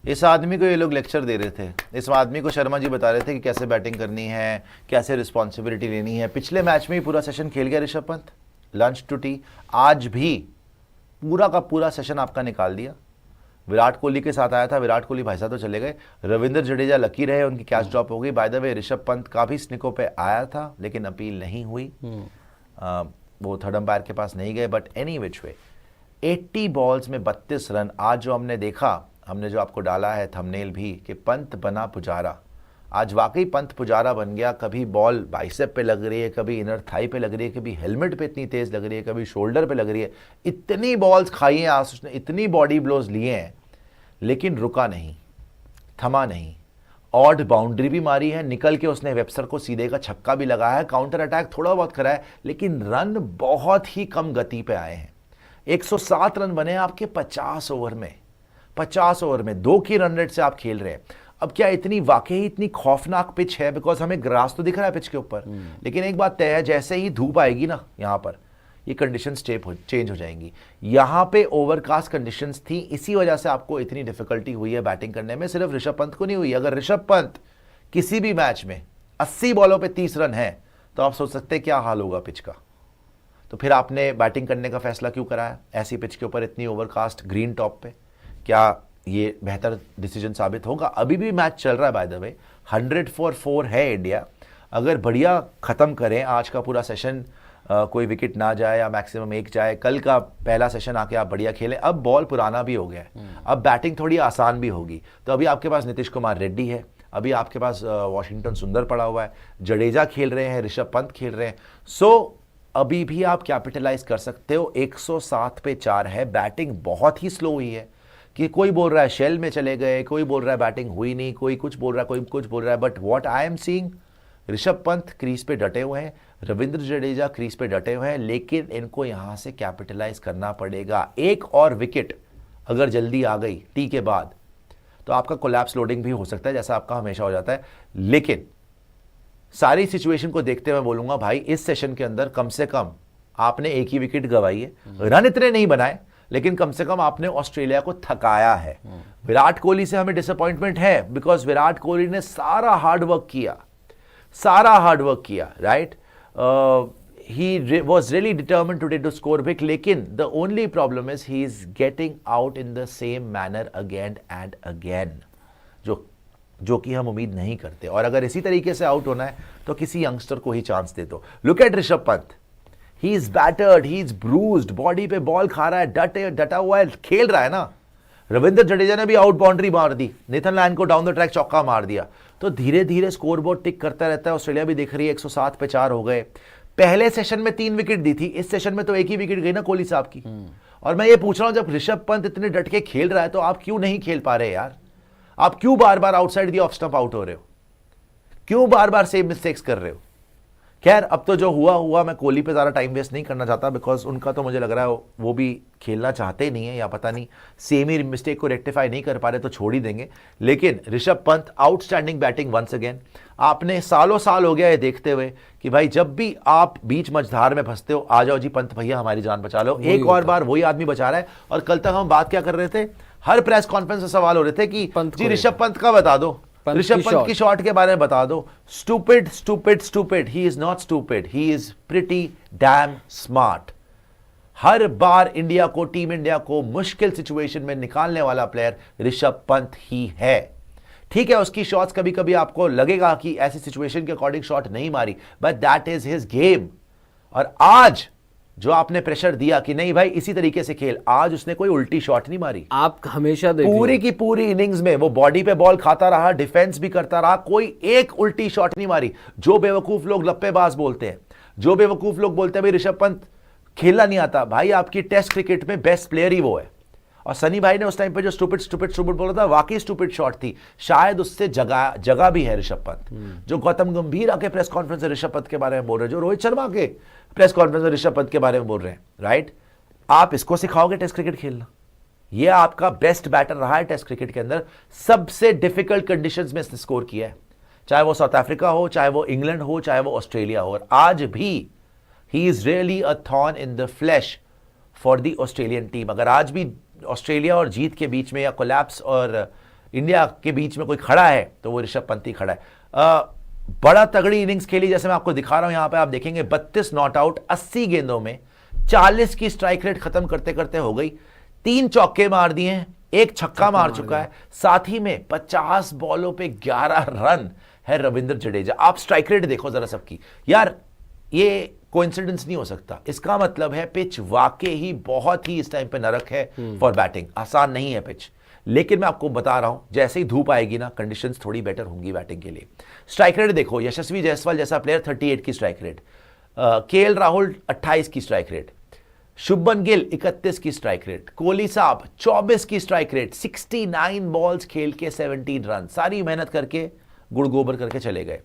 इस आदमी को ये लोग लेक्चर दे रहे थे, इस आदमी को शर्मा जी बता रहे थे कि कैसे बैटिंग करनी है, कैसे रिस्पॉन्सिबिलिटी लेनी है। पिछले मैच में ही पूरा सेशन खेल गया Rishabh Pant, lunch to tea. आज भी पूरा का पूरा सेशन आपका निकाल दिया। विराट कोहली के साथ आया था, विराट कोहली भाई साहब तो चले गए। रविंद्र जडेजा लकी रहे, उनकी कैच ड्रॉप हो गई। By the way Rishabh Pant का भी स्निको पे आया था लेकिन अपील नहीं हुई, वो थर्ड अंपायर के पास नहीं गए। But any which way 80 balls में 32 रन। आज जो हमने देखा, हमने जो आपको डाला है थंबनेल भी कि पंत बना पुजारा, आज वाकई पंत पुजारा बन गया। कभी बॉल बाइसेप पे लग रही है, कभी इनर थाई पे लग रही है, कभी हेलमेट पे इतनी तेज लग रही है, कभी शोल्डर पे लग रही है। इतनी बॉल्स खाई हैं आज उसने, इतनी बॉडी ब्लोज लिए हैं, लेकिन रुका नहीं, थमा नहीं। ऑड बाउंड्री भी मारी है, निकल के उसने वेबस्टर को सीधे का छक्का भी लगाया है, काउंटर अटैक थोड़ा बहुत करा है, लेकिन रन बहुत ही कम गति पे आए हैं। 107 रन बने आपके 50 ओवर में, 50 ओवर में 2 की रन रेट से आप खेल रहे हैं। अब क्या इतनी वाकई इतनी खौफनाक पिच है? बिकॉज हमें ग्रास तो दिख रहा है पिच के ऊपर, लेकिन एक बात तय है, जैसे ही धूप आएगी ना यहां पर, ये कंडीशन चेंज हो जाएंगी। यहां पे ओवरकास्ट कंडीशंस थी, इसी वजह से आपको इतनी डिफिकल्टी हुई है बैटिंग करने में। सिर्फ ऋषभ पंत को नहीं हुई। अगर ऋषभ पंत किसी भी मैच में 80 बॉलों पे 30 रन है तो आप सोच सकते हैं क्या हाल होगा पिच का। तो फिर आपने बैटिंग करने का फैसला क्यों कराया ऐसी पिच के ऊपर, इतनी ओवरकास्ट ग्रीन टॉप पे? क्या ये बेहतर डिसीजन साबित होगा? अभी भी मैच चल रहा है बाय द वे, 100 फॉर 4 है इंडिया। अगर बढ़िया खत्म करें आज का पूरा सेशन, कोई विकेट ना जाए या मैक्सिमम 1 जाए, कल का पहला सेशन आके आप बढ़िया खेलें। अब बॉल पुराना भी हो गया है, अब बैटिंग थोड़ी आसान भी होगी। तो अभी आपके पास नीतीश कुमार रेड्डी है, अभी आपके पास वॉशिंगटन सुंदर पड़ा हुआ है, जडेजा खेल रहे हैं, ऋषभ पंत खेल रहे हैं। सो अभी भी आप कैपिटलाइज कर सकते हो। 107 पे 4 है, बैटिंग बहुत ही स्लो हुई है। कि कोई बोल रहा है शेल में चले गए, कोई बोल रहा है बैटिंग हुई नहीं, कोई कुछ बोल रहा है, कोई कुछ बोल रहा है। But what I am seeing, Rishabh Pant crease पे डटे हुए हैं, रविंद्र जडेजा क्रीज पे डटे हुए हैं, लेकिन इनको यहां से कैपिटलाइज करना पड़ेगा। एक और विकेट अगर जल्दी आ गई टी के बाद तो आपका कोलैप्स लोडिंग भी हो सकता है, जैसा आपका हमेशा हो जाता है। लेकिन सारी सिचुएशन को देखते हुए बोलूंगा भाई, इस सेशन के अंदर कम से कम आपने एक ही विकेट गंवाई है, रन इतने नहीं बनाए, लेकिन कम से कम आपने ऑस्ट्रेलिया को थकाया है। विराट कोहली से हमें डिसअपॉइंटमेंट है, बिकॉज विराट कोहली ने सारा हार्डवर्क किया, right. he was really determined today to score big, लेकिन the only problem is he is getting out in the same manner again and again, जो कि हम उम्मीद नहीं करते। और अगर इसी तरीके से आउट होना है तो किसी यंगस्टर को ही चांस दे दो। Look at Rishabh Pant, he is battered, he is bruised, body पे बॉल खा रहा है, डटा हुआ है, खेल रहा है ना। रविंद्र जडेजा ने भी आउट बाउंड्री मार दी, नेथन लायन को डाउन द ट्रैक चौका मार दिया। तो धीरे धीरे स्कोरबोर्ड टिक करता रहता है। ऑस्ट्रेलिया भी दिख रही है, 107 पे 4 हो गए। पहले सेशन में 3 विकेट दी थी, इस सेशन में तो एक ही विकेट गई ना कोहली साहब की। और मैं ये पूछ रहा हूं, जब ऋषभ पंत इतने डट के खेल रहा है तो आप क्यों नहीं खेल पा रहे यार? आप क्यों बार बार outside the off stump out हो रहे हो? क्यों बार बार सेम मिस्टेक्स कर रहे हो? खैर, अब तो जो हुआ, मैं कोहली पे ज़्यादा टाइम वेस्ट नहीं करना चाहता, बिकॉज उनका तो मुझे लग रहा है वो भी खेलना चाहते ही नहीं है, या पता नहीं सेम ही मिस्टेक को रेक्टिफाई नहीं कर पा रहे तो छोड़ ही देंगे। लेकिन Rishabh Pant outstanding batting once again. आपने सालों साल हो गया ये देखते हुए कि भाई जब भी आप बीच मझधार में फंसते हो, आ जाओ जी पंत भैया हमारी जान बचा लो। एक और बार वही आदमी बचा रहा है। और कल तक हम बात क्या कर रहे थे, हर प्रेस कॉन्फ्रेंस में सवाल हो रहे थे कि जी ऋषभ पंत का बता दो, ऋषभ पंत की शॉट के बारे में बता दो। Stupid, he is not stupid, he is pretty dam smart. Her bar India को, टीम इंडिया को मुश्किल सिचुएशन में निकालने वाला प्लेयर ऋषभ पंत ही है। ठीक है, उसकी शॉट्स कभी कभी आपको लगेगा कि ऐसी सिचुएशन के अकॉर्डिंग शॉट नहीं मारी, but that is his game. और आज जो आपने प्रेशर दिया कि नहीं भाई इसी तरीके से खेल, आज उसने कोई उल्टी शॉट नहीं मारी। आप हमेशा पूरी की पूरी इनिंग्स में वो बॉडी पे बॉल खाता रहा, डिफेंस भी करता रहा, कोई एक उल्टी शॉट नहीं मारी। जो बेवकूफ लोग लप्पेबाज बोलते हैं, जो बेवकूफ लोग बोलते हैं भाई ऋषभ पंत खेलना नहीं आता, भाई आपकी टेस्ट क्रिकेट में बेस्ट प्लेयर ही वो है। और सनी भाई ने उस टाइम पे जो स्टूपिड बोला था, वाकई स्टूपिड शॉट थी, शायद उससे जगह भी है ऋषभ पंत। जो गौतम गंभीर आके प्रेस कॉन्फ्रेंस में ऋषभ पंत के बारे में बोल रहे हैं, जो रोहित शर्मा के प्रेस कॉन्फ्रेंस में ऋषभ पंत के बारे में बोल रहे हैं, राइट। आप इसको सिखाओगे टेस्ट क्रिकेट खेलना? ये आपका बेस्ट बैटर रहा है टेस्ट क्रिकेट के अंदर, सबसे डिफिकल्ट कंडीशंस में इसने स्कोर किया है, चाहे वो साउथ अफ्रीका हो, चाहे वो इंग्लैंड हो, चाहे वो ऑस्ट्रेलिया हो। और आज भी he is really a thorn in the flash for the Australian team. अगर आज भी ऑस्ट्रेलिया और जीत के बीच में, या कोलैप्स और इंडिया के बीच में कोई खड़ा है तो वो ऋषभ पंत ही खड़ा है। बड़ा तगड़ी इनिंग्स खेली, जैसे मैं आपको दिखा रहा हूं यहां पे आप देखेंगे 32 नॉट आउट 80 गेंदों में 40 की स्ट्राइक रेट खत्म करते करते हो गई। 3 चौके मार दिए हैं, 1 छक्का मार चुका है, साथ ही में 50 बॉलों पे 11 रन है रविंद्र जडेजा। आप स्ट्राइक रेट देखो जरा सबकी यार, ये कोइंसिडेंस नहीं हो सकता। इसका मतलब है पिच वाकई ही बहुत ही इस टाइम पे नरक है फॉर बैटिंग, आसान नहीं है पिच। लेकिन मैं आपको बता रहा हूं जैसे ही धूप आएगी ना कंडीशंस थोड़ी बेटर होंगी बैटिंग के लिए। स्ट्राइक रेट देखो, यशस्वी जायसवाल जैसा प्लेयर 38 की स्ट्राइक रेट, केएल राहुल 28 की स्ट्राइक रेट, शुभमन गिल 31 की स्ट्राइक रेट, कोहली साहब 24 की स्ट्राइक रेट, 69 बॉल्स खेल के 17 रन, सारी मेहनत करके गुड़ गोबर करके चले गए।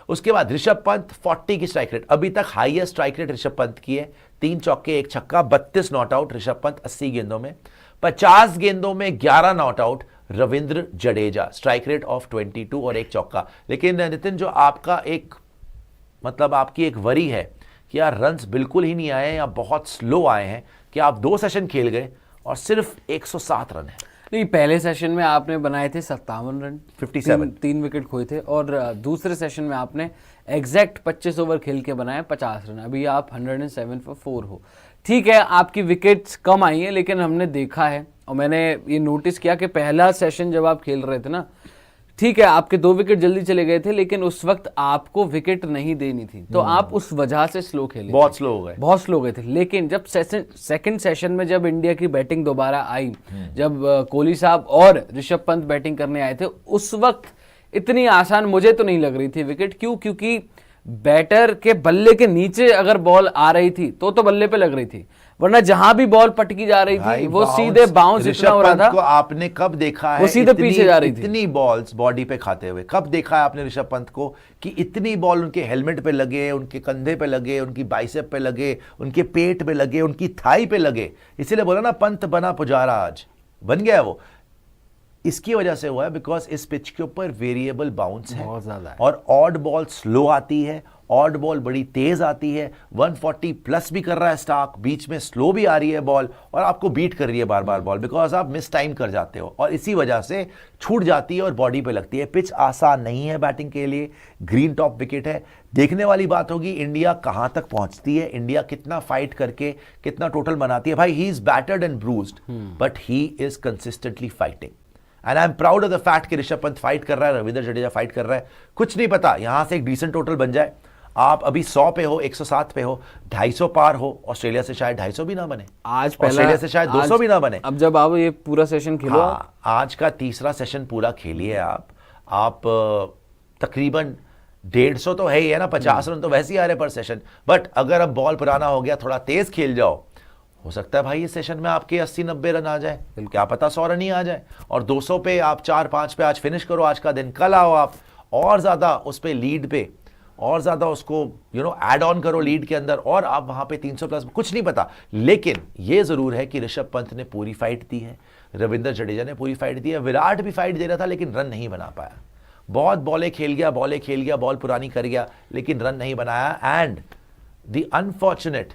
उसके बाद ऋषभ पंत 40 की स्ट्राइक रेट, अभी तक highest strike rate Rishabh Pant की है, 3 चौके 1 छक्का, 32 नॉट आउट ऋषभ पंत 80 गेंदों में, 50 गेंदों में 11 not out Ravindra Jadeja, strike rate of 22 और 1 चौका। लेकिन नितिन जो आपका एक मतलब आपकी एक वरी है कि यार रन्स बिल्कुल ही नहीं आए या बहुत स्लो आए हैं, कि आप 2 सेशन खेल गए और सिर्फ 107 रन है। नहीं, पहले सेशन में आपने बनाए थे 57 रन, 57, 3 विकेट खोए थे, और दूसरे सेशन में आपने एग्जैक्ट 25 ओवर खेल के बनाए 50 रन। अभी आप 107 for 4 हो। ठीक है, आपकी विकेट्स कम आई है, लेकिन हमने देखा है और मैंने ये नोटिस किया कि पहला सेशन जब आप खेल रहे थे ना, ठीक है आपके 2 विकेट जल्दी चले गए थे, लेकिन उस वक्त आपको विकेट नहीं देनी थी, तो आप उस वजह से स्लो खेले, बहुत स्लो हो गए, बहुत स्लो गए थे। लेकिन जब सेकंड सेशन में जब इंडिया की बैटिंग दोबारा आई, जब कोहली साहब और ऋषभ पंत बैटिंग करने आए थे, उस वक्त इतनी आसान मुझे तो नहीं लग रही थी विकेट। क्योंकि बैटर के बल्ले के नीचे अगर बॉल आ रही थी तो बल्ले पे लग रही थी, वरना जहां भी बॉल पटकी जा रही थी वो सीधे बाउंस इतना हो रहा था। को आपने कब देखा है वो सीधे पीछे जा रही थी, इतनी बॉल्स बॉडी पे खाते हुए? कब देखा है आपने ऋषभ पंत को कि इतनी बॉल उनके हेलमेट पे लगे, उनके कंधे पे लगे, उनकी बाइसेप पे लगे, उनके पेट पे लगे, उनकी थाई पे लगे? इसीलिए बोला ना पंत बना पुजारा, आज बन गया वो। इसकी वजह से हुआ है बिकॉज इस पिच के ऊपर वेरिएबल बाउंस है बहुत ज्यादा है, और ऑड बॉल स्लो आती है, ऑड बॉल बड़ी तेज आती है। 140 प्लस भी कर रहा है स्टार्क, बीच में स्लो भी आ रही है बॉल और आपको बीट कर रही है बार बार बॉल, बिकॉज आप मिस टाइम कर जाते हो और इसी वजह से छूट जाती है और बॉडी पे लगती है। पिच आसान नहीं है बैटिंग के लिए, ग्रीन टॉप विकेट है। देखने वाली बात होगी इंडिया कहां तक पहुंचती है, इंडिया कितना फाइट करके कितना टोटल बनाती है। भाई he is battered and bruised but he is consistently fighting and I am proud of the fact कि ऋषभ पंत फाइट कर रहा है, रविंद्र जडेजा फाइट कर रहा है। कुछ नहीं पता यहां से एक डिसेंट टोटल बन जाए, आप अभी 100 पे हो, 107 पे हो, 250 पार हो, ऑस्ट्रेलिया से शायद 250 भी ना बने, आज ऑस्ट्रेलिया से शायद 200 भी ना बने। अब जब आप ये पूरा सेशन खेलो, हाँ, आज का तीसरा सेशन पूरा खेलिए आप तकरीबन 150 तो है ही है ना, 50 रन तो वैसे ही आ रहे पर सेशन। बट अगर अब बॉल पुराना हो गया, थोड़ा तेज खेल जाओ, हो सकता है भाई इस सेशन में आपके 80-90 रन आ जाए, क्या पता 100 रन ही आ जाए। और 200 पे आप 4-5 पे आज फिनिश करो आज का दिन, कल आओ आप और ज्यादा उस पे लीड पे और ज्यादा उसको ऐड ऑन करो लीड के अंदर, और आप वहां पे 300 प्लस, कुछ नहीं पता। लेकिन ये जरूर है कि ऋषभ पंत ने पूरी फाइट दी है, रविंद्र जडेजा ने पूरी फाइट दी है, विराट भी फाइट दे रहा था लेकिन रन नहीं बना पाया। बहुत बॉलें खेल गया, बॉल पुरानी कर गया लेकिन रन नहीं बनाया। And the unfortunate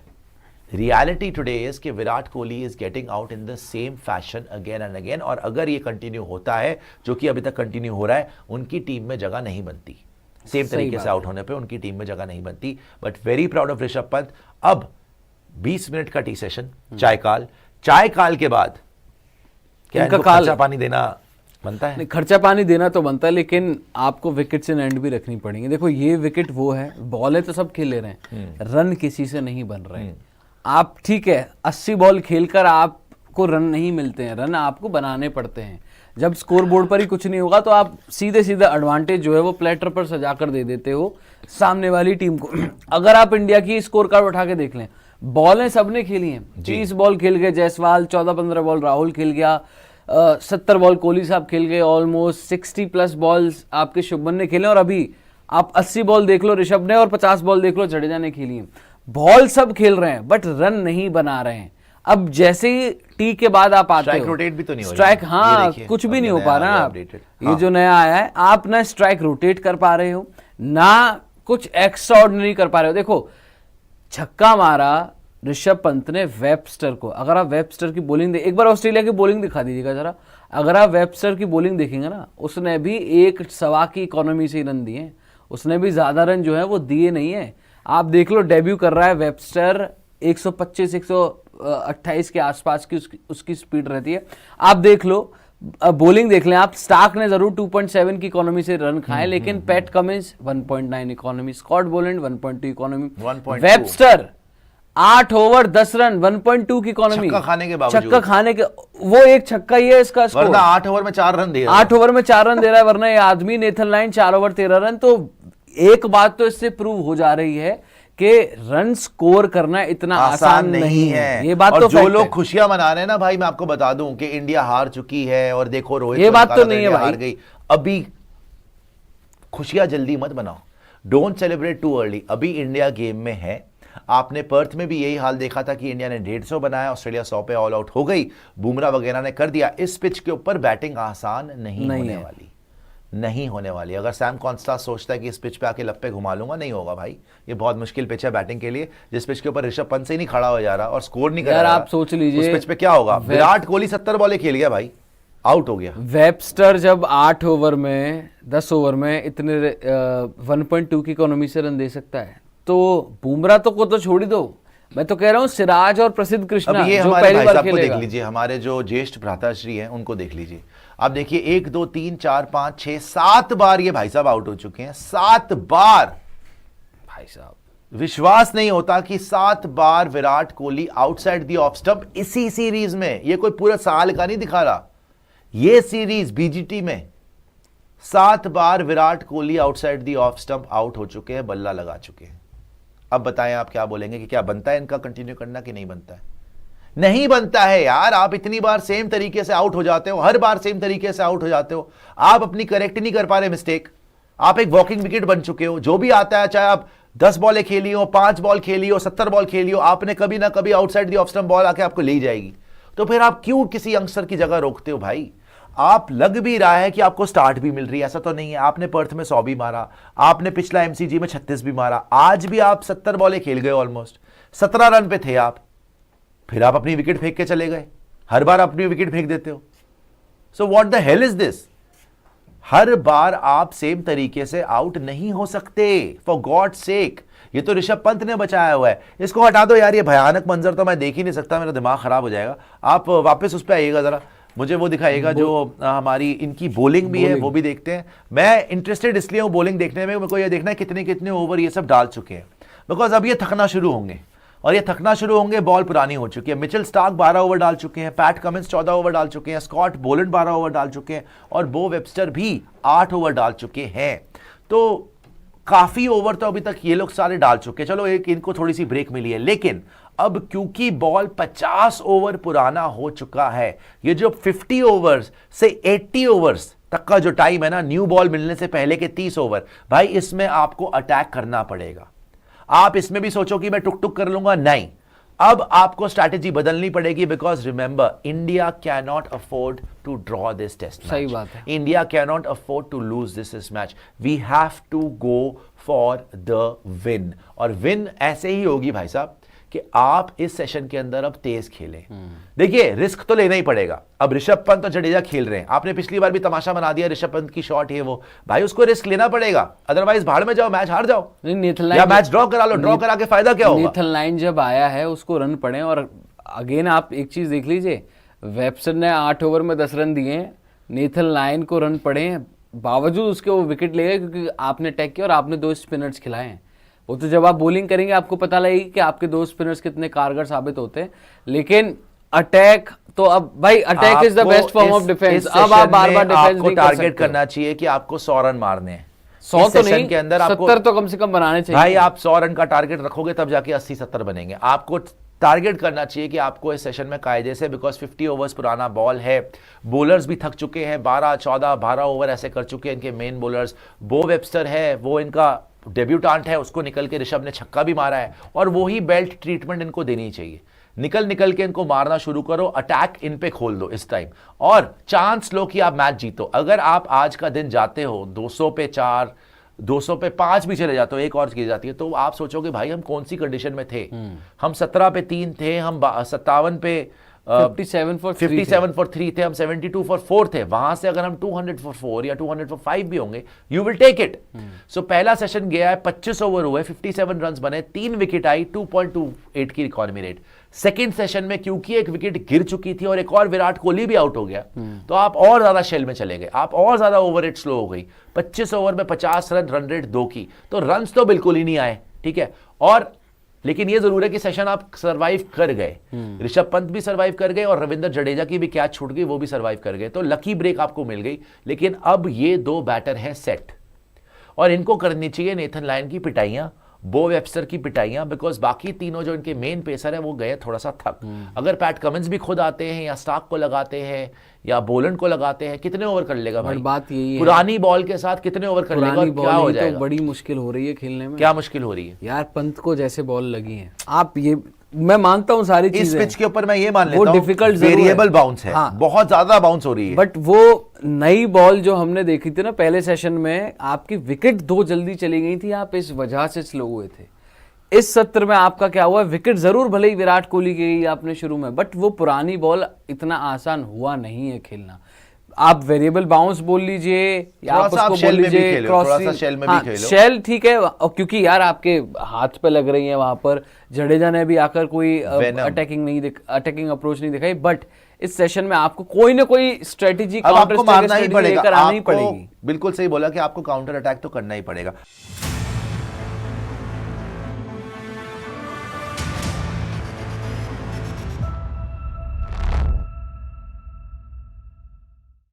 reality today is कि Virat Kohli is getting out in the same fashion again and again, और अगर ये कंटिन्यू होता है, जो कि अभी तक कंटिन्यू हो रहा है, उनकी टीम में जगह नहीं बनती। सेम तरीके से आउट होने पे उनकी टीम में जगह नहीं बनती। But very proud of Rishabh Pant. अब 20 मिनट का टी सेशन, चाय काल के बाद क्या इनको खर्चा पानी देना बनता है? नहीं, खर्चा पानी देना तो बनता है, लेकिन आपको विकेट्स इन एंड भी रखनी पड़ेंगी। देखो ये विकेट वो है, बॉलें तो सब खेल ले रहे हैं, रन किसी से नहीं बन रहे हैं। आप ठीक है 80 बॉल खेलकर आपको रन नहीं मिलते हैं, रन आपको बनाने पड़ते हैं। जब स्कोर बोर्ड पर ही कुछ नहीं होगा तो आप सीधे सीधे एडवांटेज जो है वो प्लेटर पर सजाकर दे देते हो सामने वाली टीम को। अगर आप इंडिया की स्कोर कार्ड उठा के देख लें, बॉलें सबने खेली हैं, 30 बॉल खेल गए जायसवाल, 14-15 बॉल राहुल खेल गया, 70 बॉल कोहली साहब खेल गए, ऑलमोस्ट 60 प्लस बॉल्स आपके शुभमन ने खेले, और अभी आप 80 बॉल देख लो ऋषभ ने और 50 बॉल देख लो जडेजा ने खेली है। बॉल सब खेल रहे हैं बट रन नहीं बना रहे हैं। अब जैसे ही टी के बाद आप आते हो, स्ट्राइक रोटेट भी तो नहीं हो रही, स्ट्राइक हाँ कुछ भी नहीं हो पा रहा। ये जो नया आया है, आप ना स्ट्राइक रोटेट कर पा रहे हो ना कुछ एक्स्ट्राऑर्डिनरी कर पा रहे हो। देखो छक्का मारा ऋषभ पंत ने वेबस्टर को, अगर आप वेबस्टर की बॉलिंग एक बार ऑस्ट्रेलिया की बॉलिंग दिखा दीजिएगा जरा, अगर आप वेबस्टर की बॉलिंग देखेंगे ना, उसने भी 1 सवा की इकोनॉमी से ही रन दिए हैं, उसने भी ज्यादा रन जो है वो दिए नहीं है। आप देख लो, डेब्यू कर रहा है वेबस्टर, 125 128 के आसपास की उसकी स्पीड रहती है। आप देख लो, बॉलिंग देख लें आप, स्टार्क ने जरूर 2.7 की इकोनॉमी से रन खाए, लेकिन Pat Cummins 1.9 economy, Scott Boland 1.2 economy, 1.2 Webster 8 over 10 run 1.2 की इकोनॉमी, छक्का खाने के बावजूद, छक्का खाने के, वो एक छक्का ही है इसका स्कोर, वरना 8 ओवर में 4 रन दिए, 8 ओवर में 4 रन दे रहा है, वरना ये आदमी नेथन लाइन 4 ओवर 13 रन। तो एक बात तो इससे प्रूव हो जा रही है कि रन स्कोर करना इतना आसान नहीं है। ये बात और तो जो fact लोग है। खुशियां मना रहे हैं ना भाई, मैं आपको बता दूं कि इंडिया हार चुकी है और देखो रोहित ये बात शर्मा तो नहीं है इंडिया भाई। हार गई। अभी खुशियां जल्दी मत बनाओ, डोंट सेलिब्रेट टू अर्ली। अभी इंडिया गेम में है। आपने पर्थ में भी यही हाल देखा था कि इंडिया ने 150 बनाया, ऑस्ट्रेलिया 100 पे ऑल आउट हो गई, बुमराह वगैरह ने कर दिया। इस पिच के ऊपर बैटिंग आसान नहीं होने वाली, नहीं होने वाली। अगर सैम कॉन्स्टा सोचता है कि इस पिच पे आके लप्पे घुमा लूंगा, नहीं होगा भाई। ये बहुत मुश्किल पिच है बैटिंग के लिए, जिस पिच के ऊपर ऋषभ पंत से ही नहीं खड़ा हो जा रहा और स्कोर नहीं कर रहा। आप सोच लीजिए उस पिच पे क्या होगा। विराट कोहली 70 बॉलें खेल गया भाई, आउट हो गया। वेबस्टर जब 8 ओवर में 10 ओवर में इतने 1.2 की इकोनॉमी से रन दे सकता है, तो बुमराह को छोड़ ही दो। मैं तो कह रहा हूं सिराज और प्रसिद्ध कृष्णा अब ये जो हमारे पहली भाई बार साहब को देख खेलेगा। लीजिए, हमारे जो ज्येष्ठ भ्राताश्री हैं उनको देख लीजिए। आप देखिए 1 2 3 4 5 6 7 बार ये भाई साहब आउट हो चुके हैं, 7 बार। भाई साहब विश्वास नहीं होता कि 7 बार Virat Kohli outside the off stump इसी सीरीज में। ये कोई पूरा साल का नहीं दिखा रहा, ये सीरीज बीजीटी में 7 बार Virat Kohli outside the off stump out हो चुके हैं, बल्ला लगा चुके हैं। अब बताएं आप क्या बोलेंगे कि क्या बनता है इनका कंटिन्यू करना कि नहीं बनता है? नहीं बनता है यार। आप इतनी बार सेम तरीके से आउट हो जाते हो, हर बार सेम तरीके से आउट हो जाते हो। आप अपनी करेक्ट नहीं कर पा रहे मिस्टेक। आप एक वॉकिंग विकेट बन चुके हो। जो भी आता है, चाहे आप 10 बॉलें खेली हो, 5 बॉल खेली हो, 70 बॉल खेली हो, आपने कभी ना कभी outside the off stump ball आके आपको ले जाएगी। तो फिर आप क्यों किसी यंगस्टर की जगह रोकते हो भाई? आप लग भी रहा है कि आपको स्टार्ट भी मिल रही है, ऐसा तो नहीं है। आपने पर्थ में 100 भी मारा, आपने पिछला एमसीजी में 36 भी मारा, आज भी आप 70 बॉलें खेल गए, ऑलमोस्ट 17 रन पे थे आप। फिर आप अपनी विकेट फेंक के चले गए। हर बार अपनी विकेट फेंक देते हो। So what the hell is this? हर बार आप सेम तरीके से आउट नहीं हो सकते, फॉर गॉड सेक। ये तो ऋषभ पंत ने बचाया हुआ है, इसको हटा दो यार। ये भयानक मंजर तो मैं देख ही नहीं सकता, मेरा दिमाग खराब हो जाएगा। आप वापस उस पर आइएगा जरा, मुझे वो दिखाइएगा जो हमारी इनकी बॉलिंग भी है, वो भी देखते हैं। मैं इंटरेस्टेड इसलिए हूं बॉलिंग देखने में, मेरे को ये देखना है कितने कितने ओवर ये सब डाल चुके हैं, बिकॉज अब ये थकना शुरू होंगे। और ये थकना शुरू होंगे, बॉल पुरानी हो चुकी है। मिचेल स्टार्क 12 ओवर डाल चुके हैं, पैट कमिंस 14 ओवर डाल चुके हैं, स्कॉट बोलैंड 12 ओवर डाल चुके हैं, और बो वेबस्टर भी 8 ओवर डाल चुके हैं। तो काफी ओवर तो अभी तक ये लोग सारे डाल चुके हैं। चलो एक इनको थोड़ी सी ब्रेक मिली है, लेकिन अब क्योंकि बॉल 50 ओवर पुराना हो चुका है, ये जो 50 ओवर्स से 80 ओवर्स तक का जो टाइम है ना, न्यू बॉल मिलने से पहले के 30 ओवर, भाई इसमें आपको अटैक करना पड़ेगा। आप इसमें भी सोचो कि मैं टुक टुक कर लूंगा, नहीं। अब आपको स्ट्रैटेजी बदलनी पड़ेगी, because remember India can not afford to draw this test match. सही बात है। India can not afford to lose this match. We have to go for the win, और विन ऐसे ही होगी भाई साहब कि आप इस सेशन के अंदर अब तेज खेलें। देखिए रिस्क तो लेना ही पड़ेगा। अब ऋषभ पंत और जडेजा खेल रहे हैं, आपने पिछली बार भी तमाशा बना दिया ऋषभ पंत की शॉट है वो, भाई उसको रिस्क लेना पड़ेगा, अदरवाइज भाड़ में जाओ, मैच हार जाओ। या मैच ड्रॉ करा लो, ड्रॉ करा के फायदा क्या होगा? नेथन लाइन जब आया है उसको रन पड़े, और अगेन आप एक चीज देख लीजिए, वेबस्टर ने 8 ओवर में 10 रन दिए, नेथन लाइन को रन पड़े, बावजूद उसके वो विकेट ले गए क्योंकि आपने अटैक किया और आपने 2 स्पिनर्स खिलाए हैं। वो तो जब आप बॉलिंग करेंगे आपको पता लगेगी कि आपके 2 स्पिनर्स कितने कारगर साबित होते हैं, लेकिन अटैक तो अब भाई attack is the best form of defence. अब आप बार बार डिफेंस नहीं कर सकते। टारगेट करना चाहिए कि आपको 100 रन मारने हैं। 100 तो नहीं, के अंदर आपको 70 तो कम से कम बनाने चाहिए। भाई आप 100 रन का टारगेट रखोगे तब जाके 80-70 बनेंगे। आपको टारगेट करना चाहिए कि आपको इस सेशन में कायदे से, बिकॉज 50 ओवर्स पुराना बॉल है, बॉलर्स भी थक चुके हैं, 12 ओवर ऐसे कर चुके हैं इनके मेन बॉलर्स। बो वेबस्टर है, वो इनका डेब्यूटांट है, उसको निकल के ऋषभ ने छक्का भी मारा है, और वो ही बेल्ट ट्रीटमेंट इनको देनी चाहिए। निकल के इनको मारना शुरू करो, अटैक इन पे खोल दो इस टाइम, और चांस लो कि आप मैच जीतो। अगर आप आज का दिन जाते हो 200 पे 4, 200 पे 5 भी चले जाते हो, एक और की जाती है, तो आप सोचोगे भाई हम कौन सी कंडीशन में थे। हम 17 पे 3 थे, हम 57 पे 57 for 3 57 फॉर 3 थे, हम 72 फॉर 4 थे। वहां से अगर हम 200 फॉर 4 या 200 फॉर 5 भी होंगे, यू विल टेक इट। सो पहला सेशन गया है, 25 ओवर हुए, 57 रन बने, 3 विकेट आई, 2.28 की इकॉनमी रेट। सेकेंड सेशन में क्योंकि एक विकेट गिर चुकी थी और एक और विराट कोहली भी आउट हो गया, तो आप और ज्यादा शेल में चले गए, आप और ज्यादा ओवर रेट स्लो हो गई। 25 ओवर में 50 रन, रन रेट 2 की, तो रन्स तो बिल्कुल ही नहीं आए, ठीक है। और लेकिन ये जरूर है कि सेशन आप सरवाइव कर गए, ऋषभ पंत भी सरवाइव कर गए और रविंद्र जडेजा की भी कैच छूट गई, वो भी सरवाइव कर गए, तो लकी ब्रेक आपको मिल गई। लेकिन अब ये 2 बैटर हैं सेट और इनको करनी चाहिए नेथन लायन की पिटाइयां, बो वेब्स्टर की पिटाइयां, बिकॉज बाकी तीनों जो इनके मेन पेसर है वो गए थोड़ा सा थक। अगर पैट कमिंस भी खुद आते हैं या स्टार्क को लगाते हैं या बोलन को लगाते हैं, कितने ओवर कर लेगा भाई? बात यही है, पुरानी बॉल के साथ कितने ओवर कर लेगा और क्या हो जाएगा? तो बड़ी मुश्किल हो रही है खेलने में। क्या मुश्किल हो रही है यार? पंत को जैसे बॉल लगी है, आप ये मैं मानता हूं सारी इस चीजें, पिच के ऊपर मैं ये मान लेता वो हूं डिफिकल्ट वेरिएबल बाउंस है, हाँ। बहुत ज्यादा बाउंस हो रही है। बट वो नई बॉल जो हमने देखी थी ना पहले सेशन में, आपकी विकेट 2 जल्दी चली गई थी, आप इस वजह से स्लो हुए थे। इस सत्र में आपका क्या हुआ, विकेट जरूर भले ही विराट कोहली की गई आपने शुरू में, बट वो पुरानी बॉल इतना आसान हुआ नहीं है खेलना। आप वेरिएबल बाउंस बोल लीजिए या आप उसको बोल लीजिए क्रॉस, शेल ठीक है, क्योंकि यार आपके हाथ पे लग रही है वहां पर। जडेजा ने भी आकर कोई अटैकिंग अप्रोच नहीं दिखाई, बट इस सेशन में आपको कोई ना कोई स्ट्रेटेजी काउंटर स्ट्रेटेजी लेकर आनी पड़ेगी। बिल्कुल सही बोला कि आपको काउंटर अटैक तो करना ही पड़ेगा।